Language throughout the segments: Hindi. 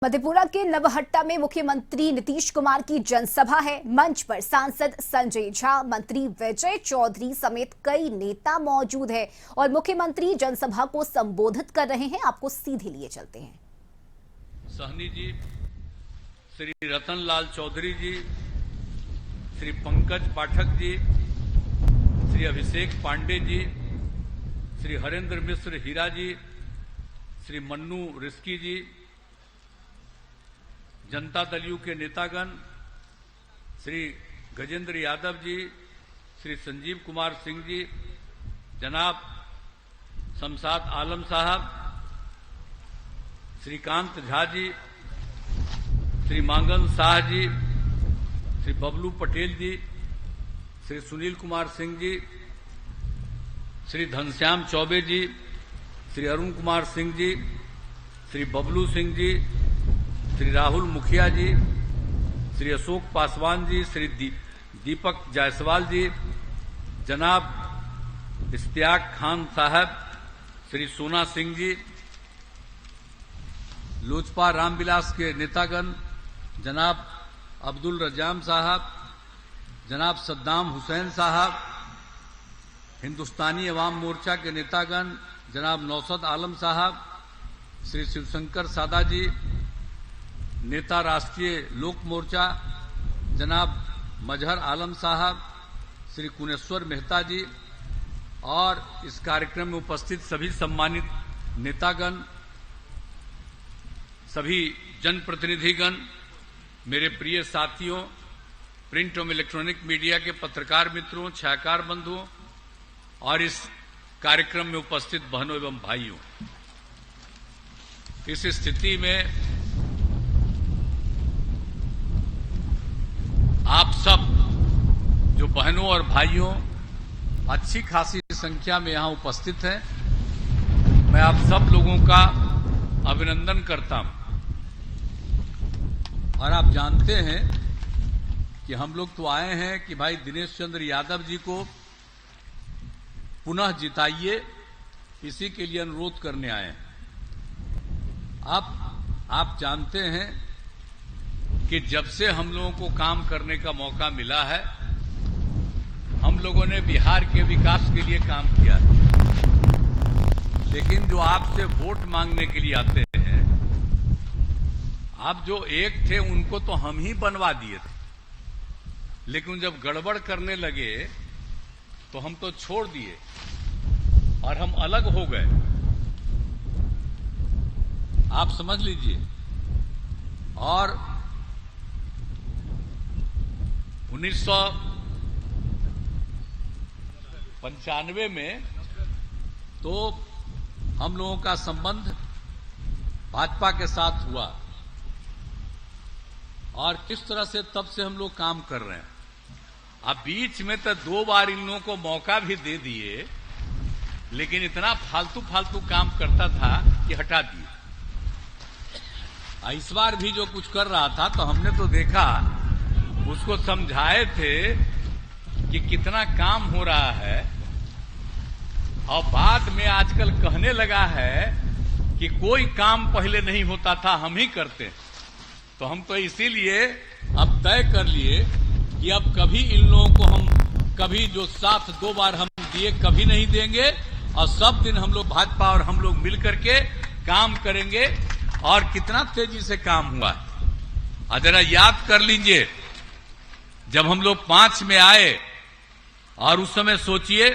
मधेपुरा के नवहट्टा में मुख्यमंत्री नीतीश कुमार की जनसभा है। मंच पर सांसद संजय झा, मंत्री विजय चौधरी समेत कई नेता मौजूद हैं और मुख्यमंत्री जनसभा को संबोधित कर रहे हैं। आपको सीधे लिए चलते हैं। सहनी जी, श्री रतनलाल चौधरी जी, श्री पंकज पाठक जी, श्री अभिषेक पांडे जी, श्री हरेंद्र मिश्र हीरा जी, Shri Mannu risky ji, Janata Dal you के नेतागण, श्री गजेंद्र यादव जी, श्री संजीव कुमार सिंह जी, जनाब शमशाद आलम साहब, श्रीकांत झा जी, श्री मांगन शाह जी, श्री बबलू पटेल जी, श्री सुनील कुमार सिंह जी, श्री घनश्याम चौबे जी, श्री अरुण कुमार सिंह जी, श्री बबलू सिंह जी, श्री राहुल मुखिया जी, श्री अशोक पासवान जी, श्री दीपक जायसवाल जी, जनाब इश्तियाक खान साहब, श्री सोना सिंह जी, लोजपा रामविलास के नेतागण, जनाब अब्दुल रजाम साहब, जनाब सद्दाम हुसैन साहब, हिंदुस्तानी अवाम मोर्चा के नेतागण, जनाब नौसद आलम साहब, श्री शिवशंकर सादा जी, नेता राष्ट्रीय लोक मोर्चा जनाब मजहर आलम साहब, श्री कुनेश्वर मेहता जी और इस कार्यक्रम में उपस्थित सभी सम्मानित नेतागण, सभी जनप्रतिनिधिगण, मेरे प्रिय साथियों, प्रिंट एवं इलेक्ट्रॉनिक मीडिया के पत्रकार मित्रों, छायाकार बंधुओं और इस कार्यक्रम में उपस्थित बहनों एवं भाइयों, इस स्थिति में आप सब जो बहनों और भाइयों अच्छी खासी संख्या में यहां उपस्थित हैं, मैं आप सब लोगों का अभिनंदन करता हूं। और आप जानते हैं कि हम लोग तो आए हैं कि भाई दिनेश चंद्र यादव जी को पुनः जिताइए, इसी के लिए अनुरोध करने आए हैं। अब आप जानते हैं कि जब से हम लोगों को काम करने का मौका मिला है, हम लोगों ने बिहार के विकास के लिए काम किया है। लेकिन जो आपसे वोट मांगने के लिए आते हैं, आप जो एक थे उनको तो हम ही बनवा दिए थे, लेकिन जब गड़बड़ करने लगे तो हम तो छोड़ दिए और हम अलग हो गए। आप समझ लीजिए। और 1995 में तो हम लोगों का संबंध भाजपा के साथ हुआ और किस तरह से तब से हम लोग काम कर रहे हैं। अब बीच में तो 2 बार इन लोगों को मौका भी दे दिए, लेकिन इतना फालतू काम करता था कि हटा दिए। इस बार भी जो कुछ कर रहा था तो हमने तो देखा, उसको समझाए थे कि कितना काम हो रहा है, और बाद में आजकल कहने लगा है कि कोई काम पहले नहीं होता था, हम ही करते। तो हम तो इसीलिए अब तय कर लिए कि अब कभी इन लोगों को हम कभी जो साथ 2 बार हम दिए कभी नहीं देंगे, और सब दिन हम लोग भाजपा और हम लोग मिलकर के काम करेंगे। और कितना तेजी से काम हुआ है, जरा याद कर लीजिए, जब हम लोग 5 में आए और उस समय सोचिए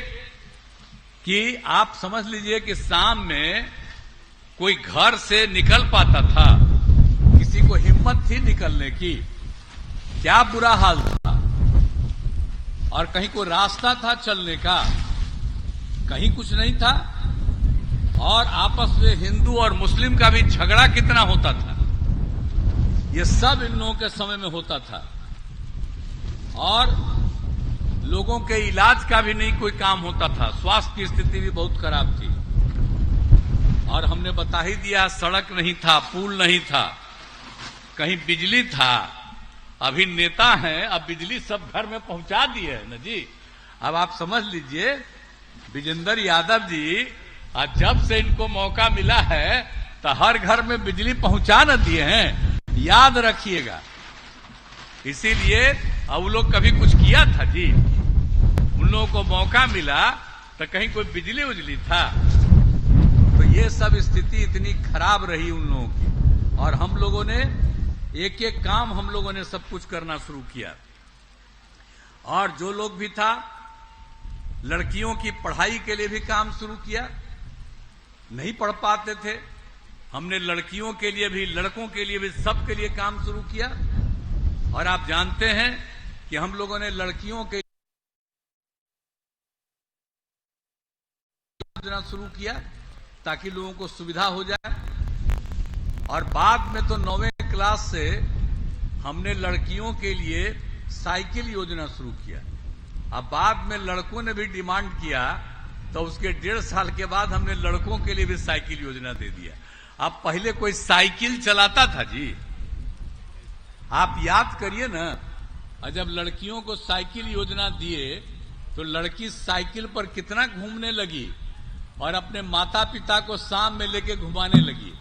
कि आप समझ लीजिए कि शाम में कोई घर से निकल पाता था, किसी को हिम्मत थी निकलने की, क्या बुरा हाल था। और कहीं कोई रास्ता था चलने का, कहीं कुछ नहीं था। और आपस में हिंदू और मुस्लिम का भी झगड़ा कितना होता था, ये सब इन लोगों के समय में होता था। और लोगों के इलाज का भी नहीं कोई काम होता था, स्वास्थ्य की स्थिति भी बहुत खराब थी। और हमने बता ही दिया, सड़क नहीं था, पुल नहीं था, कहीं बिजली था। अभी नेता हैं, अब बिजली सब घर में पहुंचा दिए है ना जी। अब आप समझ लीजिए, विजेंद्र यादव जी जब से इनको मौका मिला है तो हर घर में बिजली पहुंचा न दिए हैं, याद रखिएगा। इसीलिए अब वो लोग कभी कुछ किया था जी? उन लोगों को मौका मिला तो कहीं कोई बिजली उजली था? तो ये सब स्थिति इतनी खराब रही उन लोगों की, और हम लोगों ने एक एक काम हम लोगों ने सब कुछ करना शुरू किया। और जो लोग भी था, लड़कियों की पढ़ाई के लिए भी काम शुरू किया। नहीं पढ़ पाते थे, हमने लड़कियों के लिए भी, लड़कों के लिए भी, सबके लिए काम शुरू किया। और आप जानते हैं कि हम लोगों ने लड़कियों के योजना शुरू किया ताकि लोगों को सुविधा हो जाए। और बाद में तो 9वीं क्लास से हमने लड़कियों के लिए साइकिल योजना शुरू किया। अब बाद में लड़कों ने भी डिमांड किया तो उसके 1.5 साल के बाद हमने लड़कों के लिए भी साइकिल योजना दे दिया। अब पहले कोई साइकिल चलाता था जी? आप याद करिए ना, और जब लड़कियों को साइकिल योजना दिए तो लड़की साइकिल पर कितना घूमने लगी और अपने माता पिता को शाम में लेके घुमाने लगी।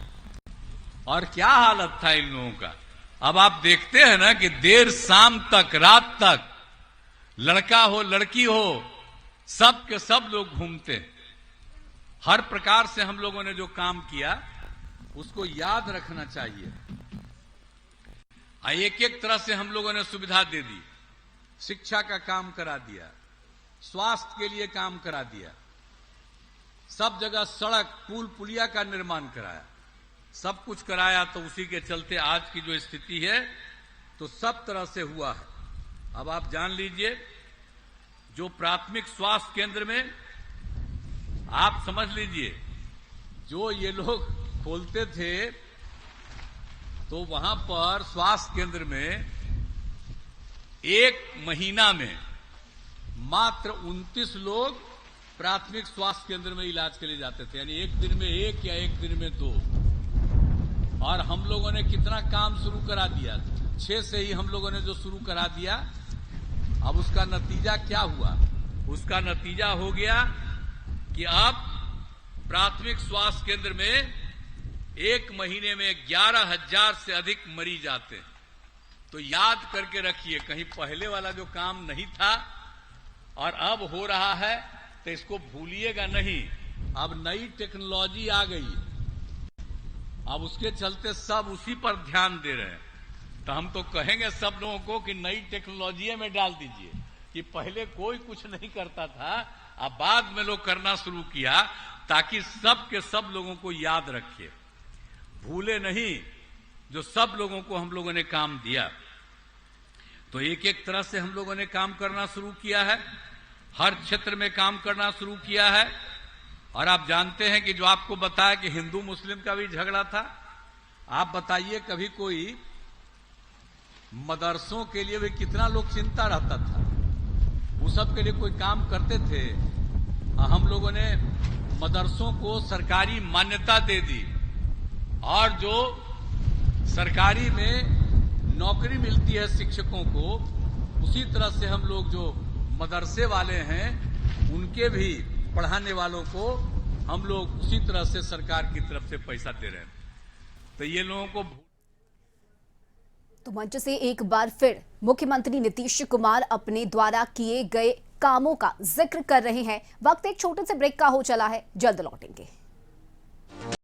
और क्या हालत था इन लोगों का। अब आप देखते हैं ना कि देर शाम तक, रात तक, लड़का हो लड़की हो, सब के सब लोग घूमते। हर प्रकार से हम लोगों ने जो काम किया उसको याद रखना चाहिए। एक एक तरह से हम लोगों ने सुविधा दे दी। शिक्षा का काम करा दिया, स्वास्थ्य के लिए काम करा दिया, सब जगह सड़क पुल पुलिया का निर्माण कराया, सब कुछ कराया। तो उसी के चलते आज की जो स्थिति है तो सब तरह से हुआ है। अब आप जान लीजिए, जो प्राथमिक स्वास्थ्य केंद्र में, आप समझ लीजिए, जो ये लोग खोलते थे तो वहां पर स्वास्थ्य केंद्र में एक महीना में मात्र 29 लोग प्राथमिक स्वास्थ्य केंद्र में इलाज के लिए जाते थे। यानी एक दिन में 1 या एक दिन में 2। और हम लोगों ने कितना काम शुरू करा दिया, 6 से ही हम लोगों ने जो शुरू करा दिया। अब उसका नतीजा क्या हुआ? उसका नतीजा हो गया कि अब प्राथमिक स्वास्थ्य केंद्र में एक महीने में 11,000 से अधिक मरीज आते हैं। तो याद करके रखिए, कहीं पहले वाला जो काम नहीं था और अब हो रहा है तो इसको भूलिएगा नहीं। अब नई टेक्नोलॉजी आ गई, अब उसके चलते सब उसी पर ध्यान दे रहे हैं। तो हम तो कहेंगे सब लोगों को कि नई टेक्नोलॉजी में डाल दीजिए, कि पहले कोई कुछ नहीं करता था, अब बाद में लोग करना शुरू किया, ताकि सब के सब लोगों को याद रखिए, भूले नहीं जो सब लोगों को हम लोगों ने काम दिया। तो एक एक तरह से हम लोगों ने काम करना शुरू किया है, हर क्षेत्र में काम करना शुरू किया है। और आप जानते हैं कि जो आपको बताया कि हिंदू मुस्लिम का भी झगड़ा था, आप बताइए कभी कोई मदरसों के लिए भी कितना लोग चिंता रहता था, वो सब के लिए कोई काम करते थे। हम लोगों ने मदरसों को सरकारी मान्यता दे दी, और जो सरकारी में नौकरी मिलती है शिक्षकों को, उसी तरह से हम लोग जो मदरसे वाले हैं उनके भी पढ़ाने वालों को हम लोग उसी तरह से सरकार की तरफ से पैसा दे रहे हैं। तो ये लोगों को तो मंच से एक बार फिर मुख्यमंत्री नीतीश कुमार अपने द्वारा किए गए कामों का जिक्र कर रहे हैं। वक्त एक छोटे से ब्रेक का हो चला है, जल्द लौटेंगे।